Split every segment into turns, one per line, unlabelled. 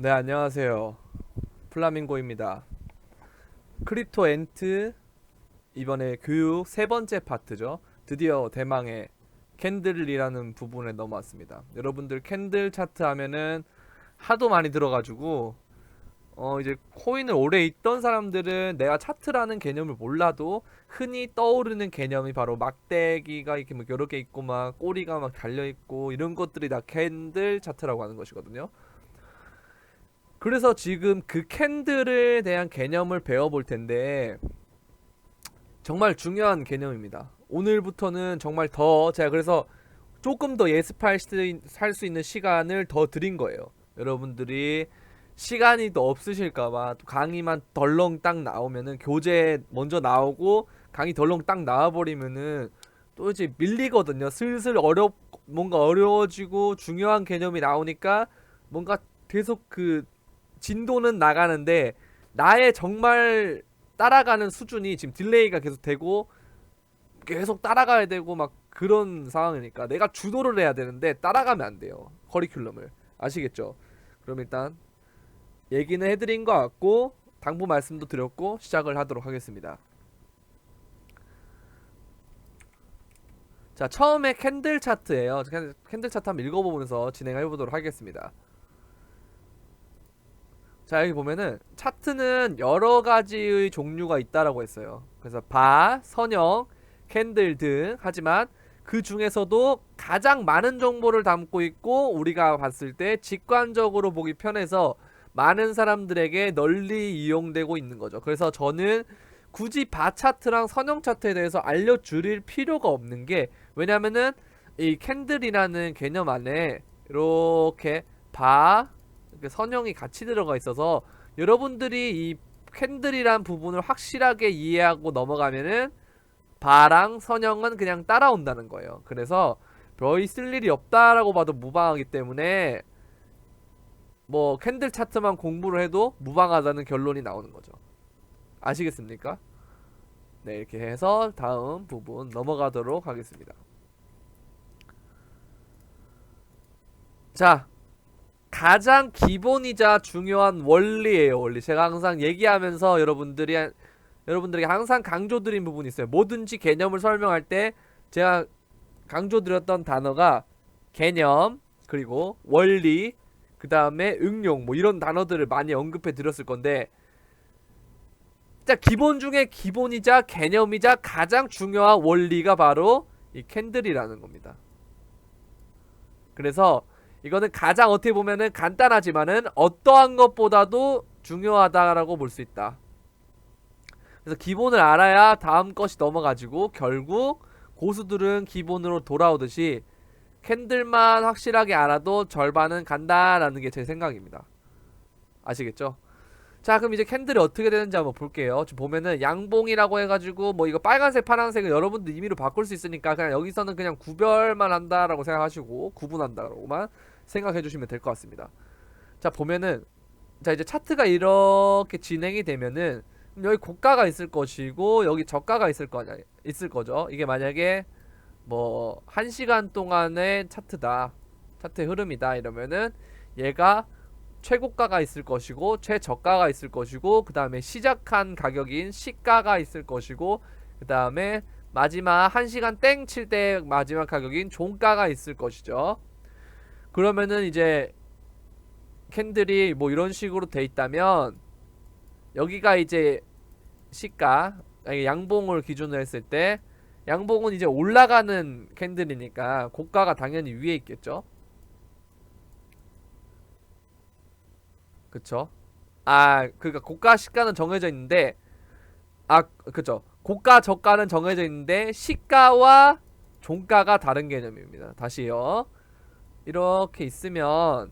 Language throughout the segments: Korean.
네, 안녕하세요. 플라밍고입니다. 크립토 엔트 이번에 교육 세 번째 파트죠. 드디어 대망의 캔들이라는 부분에 넘어왔습니다. 여러분들 캔들 차트 하면은 하도 많이 들어가지고 이제 코인을 오래 있던 사람들은 내가 차트라는 개념을 몰라도 흔히 떠오르는 개념이 바로 막대기가 이렇게 막 여러 개 있고 막 꼬리가 막 달려 있고 이런 것들이 다 캔들 차트라고 하는 것이거든요. 그래서 지금 그 캔들에 대한 개념을 배워볼 텐데 정말 중요한 개념입니다. 오늘부터는 정말 더 제가 그래서 조금 더 예습할 수 있는 시간을 더 드린 거예요. 여러분들이 시간이 더 없으실까봐 또 강의만 덜렁 딱 나오면은 교재 먼저 나오고 강의 덜렁 딱 나와버리면은 또 이제 밀리거든요. 슬슬 뭔가 어려워지고 중요한 개념이 나오니까 뭔가 계속 그 진도는 나가는데 나의 정말 따라가는 수준이 지금 딜레이가 계속 되고 계속 따라가야 되고 막 그런 상황이니까 내가 주도를 해야 되는데 따라가면 안 돼요. 커리큘럼을. 아시겠죠? 그럼 일단 얘기는 해드린 것 같고 당부 말씀도 드렸고 시작을 하도록 하겠습니다. 자, 처음에 캔들 차트예요. 캔들 차트 한번 읽어보면서 진행해 보도록 하겠습니다. 자, 여기 보면은 차트는 여러 가지의 종류가 있다라고 했어요. 그래서 바, 선형, 캔들 등. 하지만 그 중에서도 가장 많은 정보를 담고 있고 우리가 봤을 때 직관적으로 보기 편해서 많은 사람들에게 널리 이용되고 있는 거죠. 그래서 저는 굳이 바 차트랑 선형 차트에 대해서 알려드릴 필요가 없는 게, 왜냐면은 이 캔들이라는 개념 안에 이렇게 바, 선형이 같이 들어가 있어서 여러분들이 이 캔들이란 부분을 확실하게 이해하고 넘어가면은 바랑 선형은 그냥 따라온다는 거예요. 그래서 별 쓸 일이 없다라고 봐도 무방하기 때문에 뭐 캔들 차트만 공부를 해도 무방하다는 결론이 나오는 거죠. 아시겠습니까? 네, 이렇게 해서 다음 부분 넘어가도록 하겠습니다. 자, 가장 기본이자 중요한 원리예요. 원리. 제가 항상 얘기하면서 여러분들에게 항상 강조드린 부분이 있어요. 뭐든지 개념을 설명할 때 제가 강조드렸던 단어가 개념, 그리고 원리, 그 다음에 응용, 뭐 이런 단어들을 많이 언급해 드렸을 건데, 진짜 기본 중에 기본이자 개념이자 가장 중요한 원리가 바로 이 캔들이라는 겁니다. 그래서 이거는 가장 어떻게 보면은 간단하지만은 어떠한 것보다도 중요하다라고 볼 수 있다. 그래서 기본을 알아야 다음 것이 넘어가지고 결국 고수들은 기본으로 돌아오듯이 캔들만 확실하게 알아도 절반은 간다라는 게 제 생각입니다. 아시겠죠? 자, 그럼 이제 캔들이 어떻게 되는지 한번 볼게요. 지금 보면은 양봉이라고 해가지고 뭐 이거 빨간색 파란색은 여러분들 임의로 바꿀 수 있으니까 그냥 여기서는 그냥 구별만 한다라고 생각하시고 구분한다라고만 생각해 주시면 될 것 같습니다. 자, 보면은 자, 이제 차트가 이렇게 진행이 되면은 여기 고가가 있을 것이고 여기 저가가 있을 거죠. 이게 만약에 뭐 1시간 동안의 차트다, 차트의 흐름이다 이러면은 얘가 최고가가 있을 것이고 최저가가 있을 것이고 그 다음에 시작한 가격인 시가가 있을 것이고 그 다음에 마지막 1시간 땡 칠 때 마지막 가격인 종가가 있을 것이죠. 그러면은 이제 캔들이 뭐 이런 식으로 돼 있다면 여기가 이제 시가, 아니 양봉을 기준으로 했을 때 양봉은 이제 올라가는 캔들이니까 고가가 당연히 위에 있겠죠. 그쵸? 아, 그니까 고가 시가는 정해져 있는데, 아, 그쵸. 고가 저가는 정해져 있는데 시가와 종가가 다른 개념입니다. 다시요. 이렇게 있으면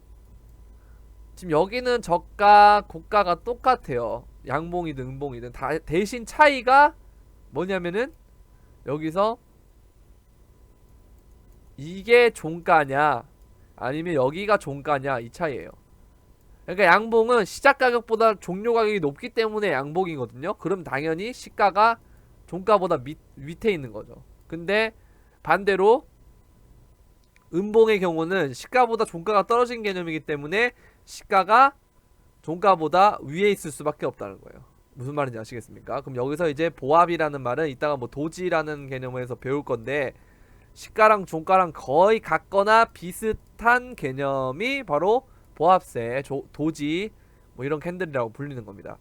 지금 여기는 저가 고가가 똑같아요. 양봉이든 음봉이든 다. 대신 차이가 뭐냐면은 여기서 이게 종가냐 아니면 여기가 종가냐 이 차이예요. 그러니까 양봉은 시작 가격보다 종료 가격이 높기 때문에 양봉이거든요. 그럼 당연히 시가가 종가보다 밑에 있는 거죠. 근데 반대로 음봉의 경우는 시가보다 종가가 떨어진 개념이기 때문에 시가가 종가보다 위에 있을 수밖에 없다는 거예요. 무슨 말인지 아시겠습니까? 그럼 여기서 이제 보합이라는 말은 이따가 뭐 도지라는 개념에서 배울 건데, 시가랑 종가랑 거의 같거나 비슷한 개념이 바로 보합세, 도지 뭐 이런 캔들이라고 불리는 겁니다.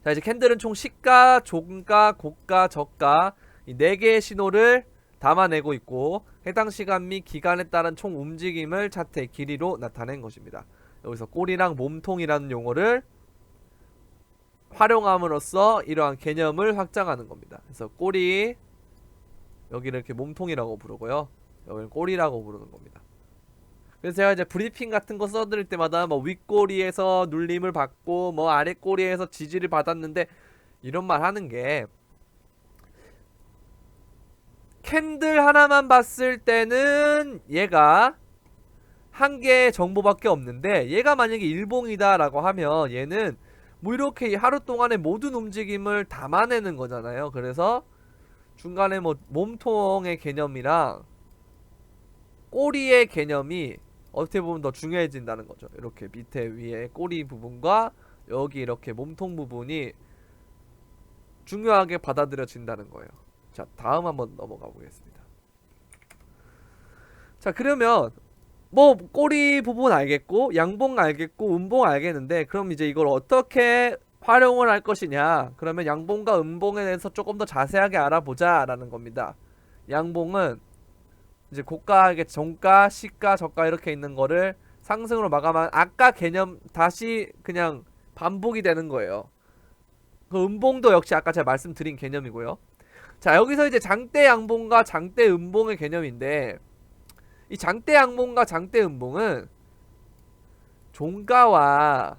자, 이제 캔들은 총 시가, 종가, 고가, 저가 이 4개의 신호를 담아내고 있고, 해당 시간 및 기간에 따른 총 움직임을 차트의 길이로 나타낸 것입니다. 여기서 꼬리랑 몸통이라는 용어를 활용함으로써 이러한 개념을 확장하는 겁니다. 그래서 꼬리, 여기를 이렇게 몸통이라고 부르고요, 여기는 꼬리라고 부르는 겁니다. 그래서 제가 이제 브리핑 같은 거 써드릴 때마다 뭐 윗꼬리에서 눌림을 받고 뭐 아랫꼬리에서 지지를 받았는데, 이런 말 하는 게, 캔들 하나만 봤을 때는 얘가 한 개의 정보밖에 없는데, 얘가 만약에 일봉이다 라고 하면 얘는 뭐 이렇게 하루 동안의 모든 움직임을 담아내는 거잖아요. 그래서 중간에 뭐 몸통의 개념이랑 꼬리의 개념이 어떻게 보면 더 중요해진다는 거죠. 이렇게 밑에 위에 꼬리 부분과 여기 이렇게 몸통 부분이 중요하게 받아들여진다는 거예요. 자, 다음 한번 넘어가 보겠습니다. 자, 그러면 뭐 꼬리 부분 알겠고 양봉 알겠고 음봉 알겠는데, 그럼 이제 이걸 어떻게 활용을 할 것이냐, 그러면 양봉과 음봉에 대해서 조금 더 자세하게 알아보자 라는 겁니다. 양봉은 이제 고가, 종가, 시가, 저가 이렇게 있는 거를 상승으로 마감한 아까 개념 다시 그냥 반복이 되는 거예요. 그 음봉도 역시 아까 제가 말씀드린 개념이고요. 자, 여기서 이제 장대 양봉과 장대 음봉의 개념인데, 이 장대 양봉과 장대 음봉은 종가와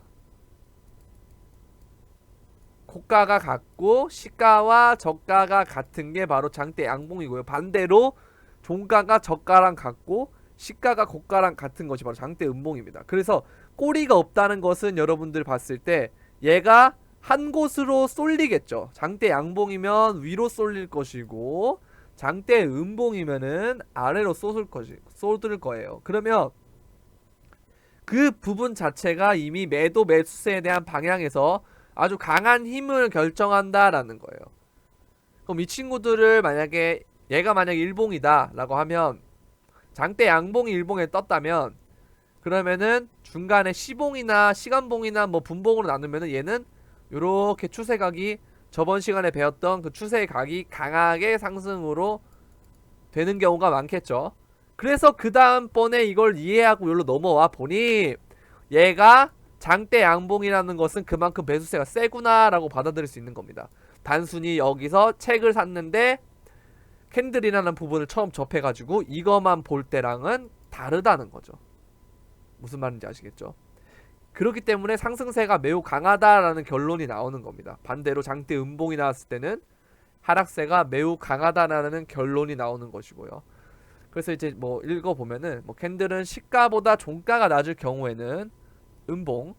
고가가 같고 시가와 저가가 같은 게 바로 장대 양봉이고요. 반대로 종가가 저가랑 같고 시가가 고가랑 같은 것이 바로 장대 음봉입니다. 그래서 꼬리가 없다는 것은 여러분들 봤을 때 얘가 한 곳으로 쏠리겠죠. 장대 양봉이면 위로 쏠릴 것이고, 장대 음봉이면은 아래로 쏟을 거예요. 그러면 그 부분 자체가 이미 매도 매수세에 대한 방향에서 아주 강한 힘을 결정한다라는 거예요. 그럼 이 친구들을 만약에 얘가 만약에 일봉이다 라고 하면, 장대 양봉이 일봉에 떴다면, 그러면은 중간에 시봉이나 시간봉이나 뭐 분봉으로 나누면은 얘는 요렇게 추세각이 저번 시간에 배웠던 그 추세각이 강하게 상승으로 되는 경우가 많겠죠. 그래서 그 다음번에 이걸 이해하고 여기로 넘어와 보니 얘가 장대 양봉이라는 것은 그만큼 매수세가 세구나 라고 받아들일 수 있는 겁니다. 단순히 여기서 책을 샀는데 캔들이라는 부분을 처음 접해가지고 이것만 볼 때랑은 다르다는 거죠. 무슨 말인지 아시겠죠? 그렇기 때문에 상승세가 매우 강하다라는 결론이 나오는 겁니다. 반대로 장대 음봉이 나왔을 때는 하락세가 매우 강하다라는 결론이 나오는 것이고요. 그래서 이제 뭐 읽어보면은, 뭐 캔들은 시가보다 종가가 낮을 경우에는 음봉,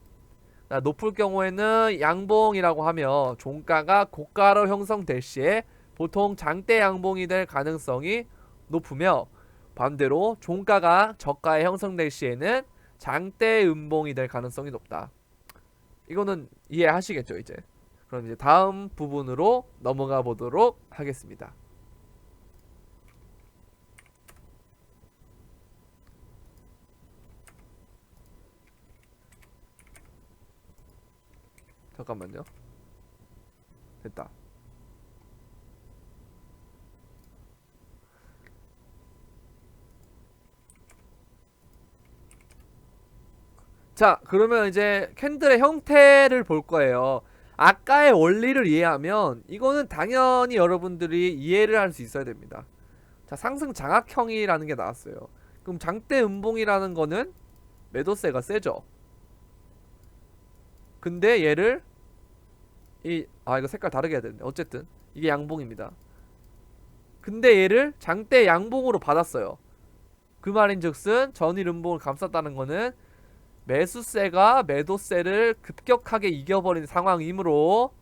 높을 경우에는 양봉이라고 하며, 종가가 고가로 형성될 시에 보통 장대 양봉이 될 가능성이 높으며, 반대로 종가가 저가에 형성될 시에는 장대 음봉이 될 가능성이 높다. 이거는 이해하시겠죠 이제? 그럼 이제 다음 부분으로 넘어가 보도록 하겠습니다. 잠깐만요. 됐다. 자, 그러면 이제 캔들의 형태를 볼 거예요. 아까의 원리를 이해하면 이거는 당연히 여러분들이 이해를 할 수 있어야 됩니다. 자, 상승 장악형이라는 게 나왔어요. 그럼 장대 음봉이라는 거는 매도세가 세죠. 근데 얘를 이거 색깔 다르게 해야 되는데, 어쨌든 이게 양봉입니다. 근데 얘를 장대 양봉으로 받았어요. 그 말인즉슨 전일 음봉을 감쌌다는 거는 매수세가 매도세를 급격하게 이겨버린 상황이므로,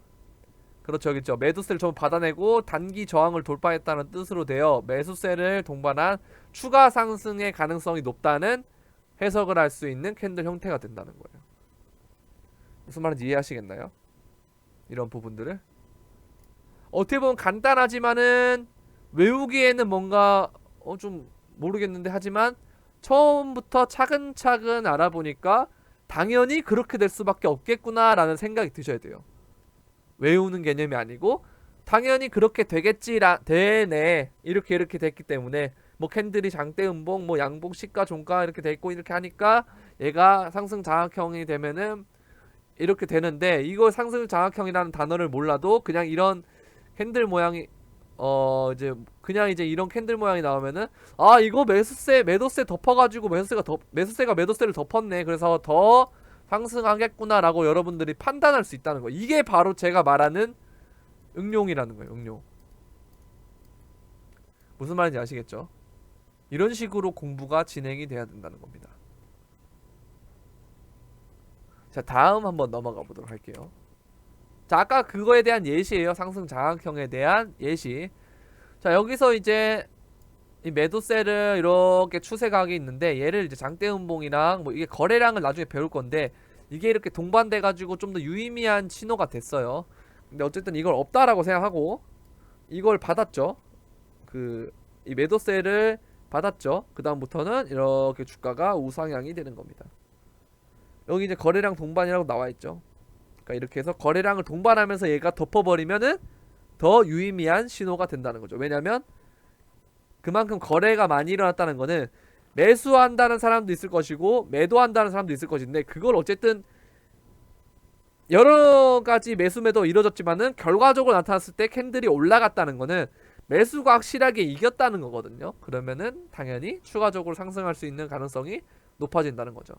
그렇죠, 그렇죠. 매도세를 전부 받아내고 단기 저항을 돌파했다는 뜻으로 되어 매수세를 동반한 추가 상승의 가능성이 높다는 해석을 할 수 있는 캔들 형태가 된다는 거예요. 무슨 말인지 이해하시겠나요? 이런 부분들을 어떻게 보면 간단하지만은 외우기에는 뭔가 좀 모르겠는데, 하지만 처음부터 차근차근 알아보니까 당연히 그렇게 될 수밖에 없겠구나 라는 생각이 드셔야 돼요. 외우는 개념이 아니고 당연히 그렇게 되네, 이렇게 됐기 때문에 뭐 캔들이 장대 음봉 뭐 양봉 시가 종가 이렇게 돼 있고 이렇게 하니까 얘가 상승 장악형이 되면은 이렇게 되는데, 이거 상승 장악형이라는 단어를 몰라도 그냥 이런 캔들 모양이 이제 그냥 이제 이런 캔들 모양이 나오면은 아, 이거 매도세 덮어가지고 매수세가 매도세를 덮었네, 그래서 더 상승하겠구나 라고 여러분들이 판단할 수 있다는 거. 이게 바로 제가 말하는 응용이라는 거예요. 응용. 무슨 말인지 아시겠죠? 이런 식으로 공부가 진행이 돼야 된다는 겁니다. 자, 다음 한번 넘어가 보도록 할게요. 자, 아까 그거에 대한 예시예요. 상승 장악형에 대한 예시. 자, 여기서 이제 이 매도세를 이렇게 추세각이 있는데, 얘를 이제 장대음봉이랑 뭐 이게 거래량을 나중에 배울 건데, 이게 이렇게 동반돼 가지고 좀 더 유의미한 신호가 됐어요. 근데 어쨌든 이걸 없다라고 생각하고 이걸 받았죠. 이 매도세를 받았죠. 그 다음부터는 이렇게 주가가 우상향이 되는 겁니다. 여기 이제 거래량 동반이라고 나와 있죠. 그러니까 이렇게 해서 거래량을 동반하면서 얘가 덮어버리면은 더 유의미한 신호가 된다는 거죠. 왜냐면 그만큼 거래가 많이 일어났다는 거는 매수한다는 사람도 있을 것이고 매도한다는 사람도 있을 것인데, 그걸 어쨌든 여러 가지 매수 매도 이루어졌지만은 결과적으로 나타났을 때 캔들이 올라갔다는 거는 매수가 확실하게 이겼다는 거거든요. 그러면은 당연히 추가적으로 상승할 수 있는 가능성이 높아진다는 거죠.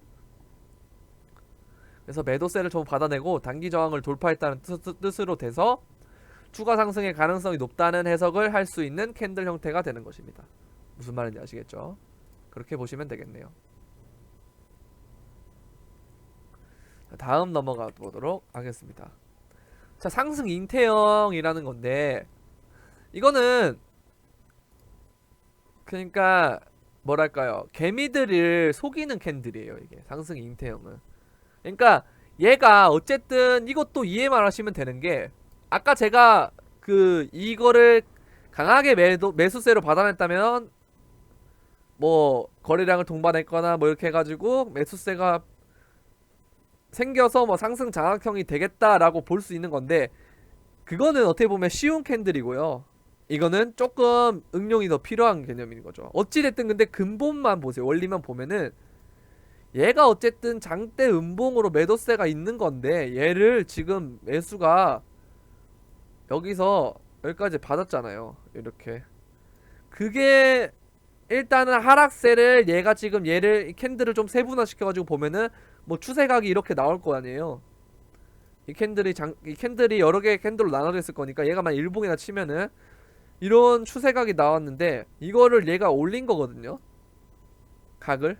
그래서 매도세를 전부 받아내고 단기 저항을 돌파했다는 뜻으로 돼서 추가 상승의 가능성이 높다는 해석을 할 수 있는 캔들 형태가 되는 것입니다. 무슨 말인지 아시겠죠? 그렇게 보시면 되겠네요. 다음 넘어가 보도록 하겠습니다. 자, 상승 잉태형이라는 건데, 이거는 그러니까 뭐랄까요, 개미들을 속이는 캔들이에요. 이게 상승 잉태형은. 그러니까 얘가 어쨌든 이것도 이해만 하시면 되는 게, 아까 제가 이거를 강하게 매수세로 받아냈다면 뭐 거래량을 동반했거나 뭐 이렇게 해가지고 매수세가 생겨서 뭐 상승 장악형이 되겠다라고 볼 수 있는 건데, 그거는 어떻게 보면 쉬운 캔들이고요. 이거는 조금 응용이 더 필요한 개념인 거죠. 어찌됐든 근데 근본만 보세요. 원리만 보면은 얘가 어쨌든 장대 음봉으로 매도세가 있는 건데, 얘를 지금 매수가 여기서 여기까지 받았잖아요. 이렇게. 그게 일단은 하락세를 얘가 지금 얘를 캔들을 좀 세분화 시켜가지고 보면은 뭐 추세각이 이렇게 나올 거 아니에요. 이 캔들이 여러 개의 캔들로 나눠져 있을 거니까 얘가 만 일봉이나 치면은 이런 추세각이 나왔는데, 이거를 얘가 올린 거거든요. 각을.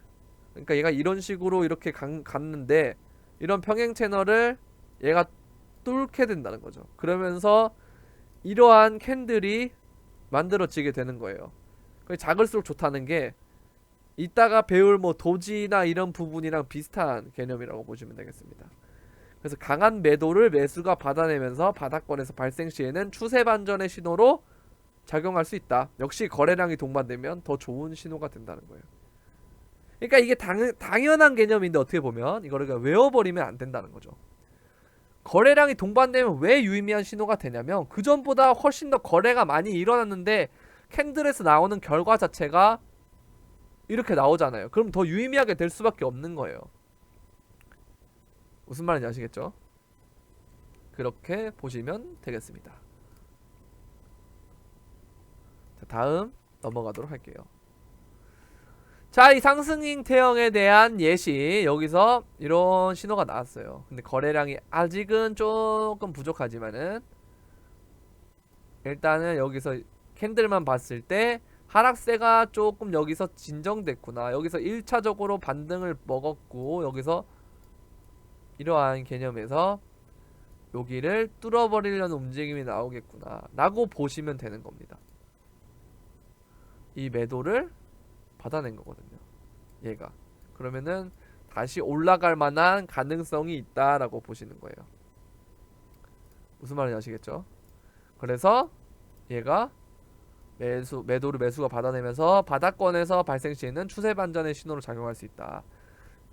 그러니까 얘가 이런 식으로 이렇게 갔는데, 이런 평행 채널을 얘가 뚫게 된다는 거죠. 그러면서 이러한 캔들이 만들어지게 되는 거예요. 작을수록 좋다는 게, 이따가 배울 뭐 도지나 이런 부분이랑 비슷한 개념이라고 보시면 되겠습니다. 그래서 강한 매도를 매수가 받아내면서 바닥권에서 발생 시에는 추세 반전의 신호로 작용할 수 있다. 역시 거래량이 동반되면 더 좋은 신호가 된다는 거예요. 그러니까 이게 당연한 개념인데, 어떻게 보면 이거를 그냥 외워버리면 안 된다는 거죠. 거래량이 동반되면 왜 유의미한 신호가 되냐면, 그전보다 훨씬 더 거래가 많이 일어났는데 캔들에서 나오는 결과 자체가 이렇게 나오잖아요. 그럼 더 유의미하게 될 수밖에 없는 거예요. 무슨 말인지 아시겠죠? 그렇게 보시면 되겠습니다. 자, 다음 넘어가도록 할게요. 자, 이 상승 태형에 대한 예시, 여기서 이런 신호가 나왔어요. 근데 거래량이 아직은 조금 부족하지만은 일단은 여기서 캔들만 봤을 때 하락세가 조금 여기서 진정됐구나, 여기서 1차적으로 반등을 먹었고 여기서 이러한 개념에서 여기를 뚫어버리려는 움직임이 나오겠구나 라고 보시면 되는 겁니다. 이 매도를 받아낸 거거든요, 얘가. 그러면은 다시 올라갈 만한 가능성이 있다라고 보시는 거예요. 무슨 말인지 아시겠죠? 그래서 얘가 매수가 받아내면서 바닥권에서 발생 시에는 추세 반전의 신호로 작용할 수 있다.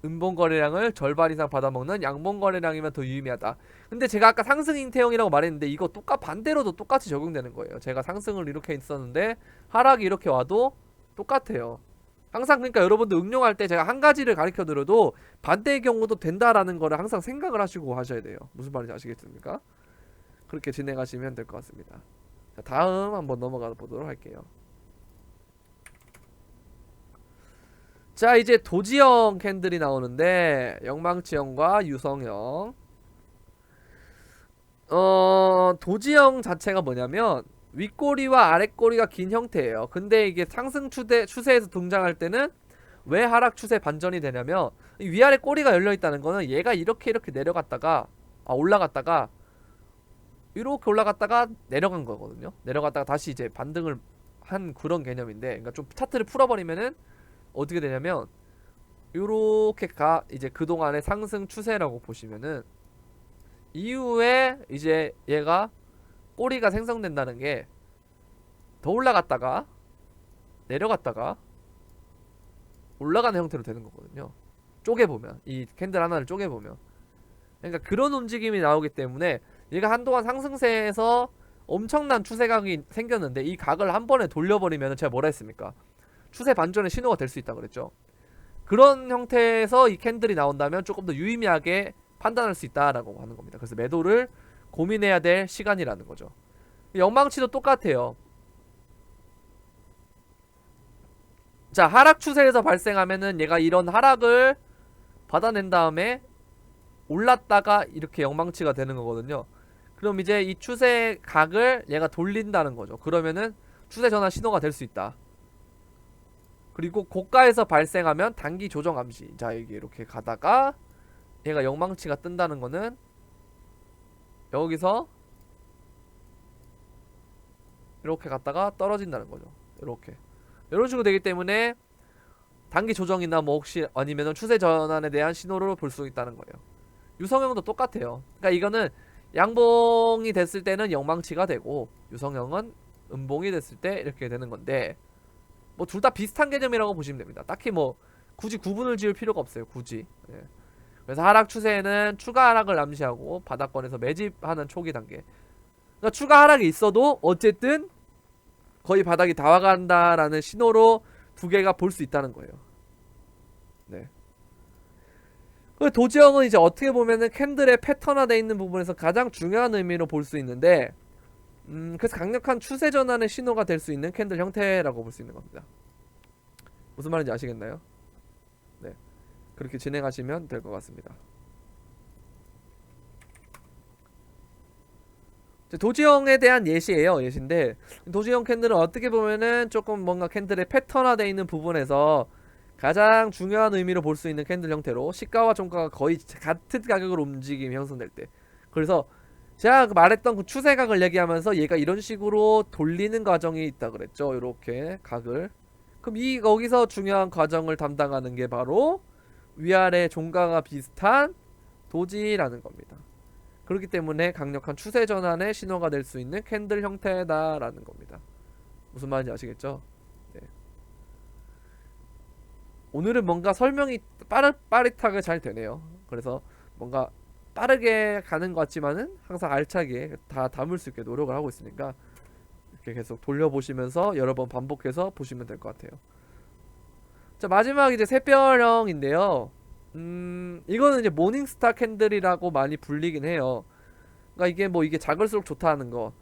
음봉 거래량을 절반 이상 받아먹는 양봉 거래량이면 더 유의미하다. 근데 제가 아까 상승 잉태형이라고 말했는데 이거 반대로도 똑같이 적용되는 거예요. 제가 상승을 이렇게 했었는데 하락이 이렇게 와도 똑같아요. 항상 그러니까 여러분들 응용할 때 제가 한 가지를 가르쳐 드려도 반대의 경우도 된다라는 거를 항상 생각을 하시고 하셔야 돼요. 무슨 말인지 아시겠습니까? 그렇게 진행하시면 될 것 같습니다. 자, 다음 한번 넘어가 보도록 할게요. 자, 이제 도지형 캔들이 나오는데 영망치형과 유성형. 도지형 자체가 뭐냐면 윗꼬리와 아랫꼬리가 긴 형태예요. 근데 이게 상승 추세에서 등장할 때는 왜 하락 추세 반전이 되냐면 이 위아래 꼬리가 열려 있다는 거는 얘가 이렇게 내려갔다가 올라갔다가 이렇게 올라갔다가 내려간 거거든요. 내려갔다가 다시 이제 반등을 한 그런 개념인데, 그러니까 좀 차트를 풀어버리면은 어떻게 되냐면 요렇게 이제 그동안의 상승 추세라고 보시면은 이후에 이제 얘가 꼬리가 생성된다는 게 더 올라갔다가 내려갔다가 올라가는 형태로 되는 거거든요. 쪼개보면 이 캔들 하나를 쪼개보면, 그러니까 그런 움직임이 나오기 때문에 얘가 한동안 상승세에서 엄청난 추세각이 생겼는데 이 각을 한 번에 돌려버리면 제가 뭐라 했습니까? 추세 반전의 신호가 될 수 있다 그랬죠. 그런 형태에서 이 캔들이 나온다면 조금 더 유의미하게 판단할 수 있다라고 하는 겁니다. 그래서 매도를 고민해야 될 시간이라는 거죠. 영망치도 똑같아요. 자, 하락 추세에서 발생하면은 얘가 이런 하락을 받아낸 다음에 올랐다가 이렇게 영망치가 되는 거거든요. 그럼 이제 이 추세 각을 얘가 돌린다는 거죠. 그러면은 추세 전환 신호가 될 수 있다. 그리고 고가에서 발생하면 단기 조정 암시. 자, 이게 이렇게 가다가 얘가 영망치가 뜬다는 거는 여기서 이렇게 갔다가 떨어진다는 거죠. 이렇게 이런 식으로 되기 때문에 단기 조정이나 뭐 혹시 아니면은 추세 전환에 대한 신호로 볼 수 있다는 거예요. 유성형도 똑같아요. 그러니까 이거는 양봉이 됐을 때는 영망치가 되고 유성형은 음봉이 됐을 때 이렇게 되는 건데, 뭐 둘 다 비슷한 개념이라고 보시면 됩니다. 딱히 뭐 굳이 구분을 지을 필요가 없어요. 굳이. 예. 그래서 하락 추세에는 추가 하락을 암시하고 바닥권에서 매집하는 초기 단계. 그러니까 추가 하락이 있어도 어쨌든 거의 바닥이 다 와간다라는 신호로 두 개가 볼 수 있다는 거예요. 네. 도지형은 이제 어떻게 보면은 캔들의 패턴화되어 있는 부분에서 가장 중요한 의미로 볼 수 있는데, 그래서 강력한 추세 전환의 신호가 될 수 있는 캔들 형태라고 볼 수 있는 겁니다. 무슨 말인지 아시겠나요? 네. 그렇게 진행하시면 될 것 같습니다. 도지형에 대한 예시예요. 예시인데 도지형 캔들은 어떻게 보면은 조금 뭔가 캔들의 패턴화되어 있는 부분에서 가장 중요한 의미로 볼 수 있는 캔들 형태로 시가와 종가가 거의 같은 가격으로 움직임이 형성될 때, 그래서 제가 말했던 그 추세각을 얘기하면서 얘가 이런 식으로 돌리는 과정이 있다 그랬죠. 이렇게 각을. 그럼 거기서 중요한 과정을 담당하는 게 바로 위아래 종가가 비슷한 도지라는 겁니다. 그렇기 때문에 강력한 추세 전환의 신호가 될 수 있는 캔들 형태다라는 겁니다. 무슨 말인지 아시겠죠? 네. 오늘은 뭔가 설명이 빠릿하게 잘 되네요. 그래서 뭔가 빠르게 가는 것 같지만은 항상 알차게 다 담을 수 있게 노력을 하고 있으니까 이렇게 계속 돌려보시면서 여러 번 반복해서 보시면 될 것 같아요. 자, 마지막 이제 샛별형인데요. 이거는 이제 모닝스타 캔들이라고 많이 불리긴 해요. 그러니까 이게 작을수록 좋다는 거.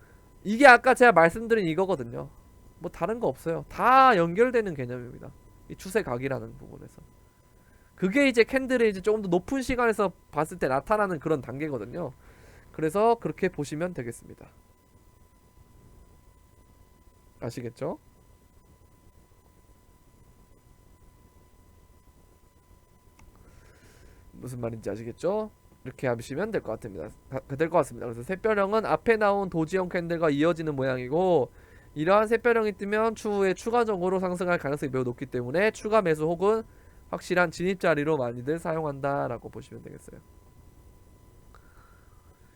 이게 아까 제가 말씀드린 이거거든요. 뭐 다른 거 없어요. 다 연결되는 개념입니다. 이 추세각이라는 부분에서. 그게 이제 캔들을 이제 조금 더 높은 시간에서 봤을 때 나타나는 그런 단계거든요. 그래서 그렇게 보시면 되겠습니다. 아시겠죠? 무슨 말인지 아시겠죠? 이렇게 하시면 될 것 같습니다. 그래서 샛별형은 앞에 나온 도지형 캔들과 이어지는 모양이고, 이러한 샛별형이 뜨면 추후에 추가적으로 상승할 가능성이 매우 높기 때문에 추가 매수 혹은 확실한 진입 자리로 많이들 사용한다라고 보시면 되겠어요.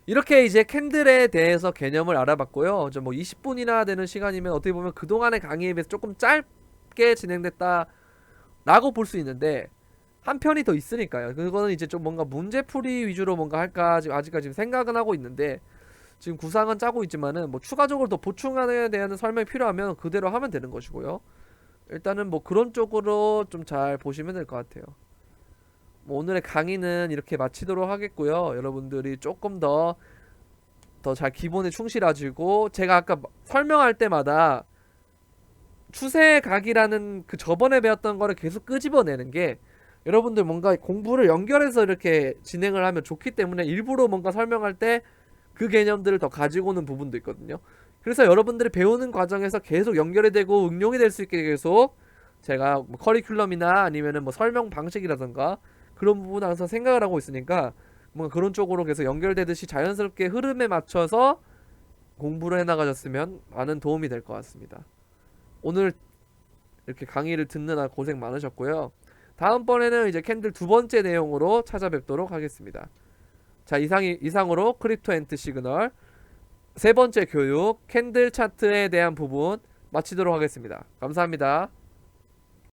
이렇게 이제 캔들에 대해서 개념을 알아봤고요. 뭐 20분이나 되는 시간이면 어떻게 보면 그동안의 강의에 비해서 조금 짧게 진행됐다 라고 볼 수 있는데, 한 편이 더 있으니까요. 그거는 이제 좀 뭔가 문제풀이 위주로 뭔가 할까 지금 아직까지 생각은 하고 있는데, 지금 구상은 짜고 있지만은 뭐 추가적으로 더 보충안에 대한 설명이 필요하면 그대로 하면 되는 것이고요. 일단은 뭐 그런 쪽으로 좀 잘 보시면 될 것 같아요. 뭐 오늘의 강의는 이렇게 마치도록 하겠고요. 여러분들이 조금 더 잘 기본에 충실하시고, 제가 아까 설명할 때마다 추세각이라는 그 저번에 배웠던 거를 계속 끄집어내는 게, 여러분들 뭔가 공부를 연결해서 이렇게 진행을 하면 좋기 때문에 일부러 뭔가 설명할 때 그 개념들을 더 가지고 오는 부분도 있거든요. 그래서 여러분들이 배우는 과정에서 계속 연결이 되고 응용이 될 수 있게 계속 제가 뭐 커리큘럼이나 아니면은 뭐 설명 방식이라던가 그런 부분을 항상 생각을 하고 있으니까, 뭔가 그런 쪽으로 계속 연결되듯이 자연스럽게 흐름에 맞춰서 공부를 해나가셨으면 많은 도움이 될 것 같습니다. 오늘 이렇게 강의를 듣느라 고생 많으셨고요. 다음번에는 이제 캔들 두 번째 내용으로 찾아뵙도록 하겠습니다. 자, 이상으로 크립토 엔트 시그널 세 번째 교육 캔들 차트에 대한 부분 마치도록 하겠습니다. 감사합니다.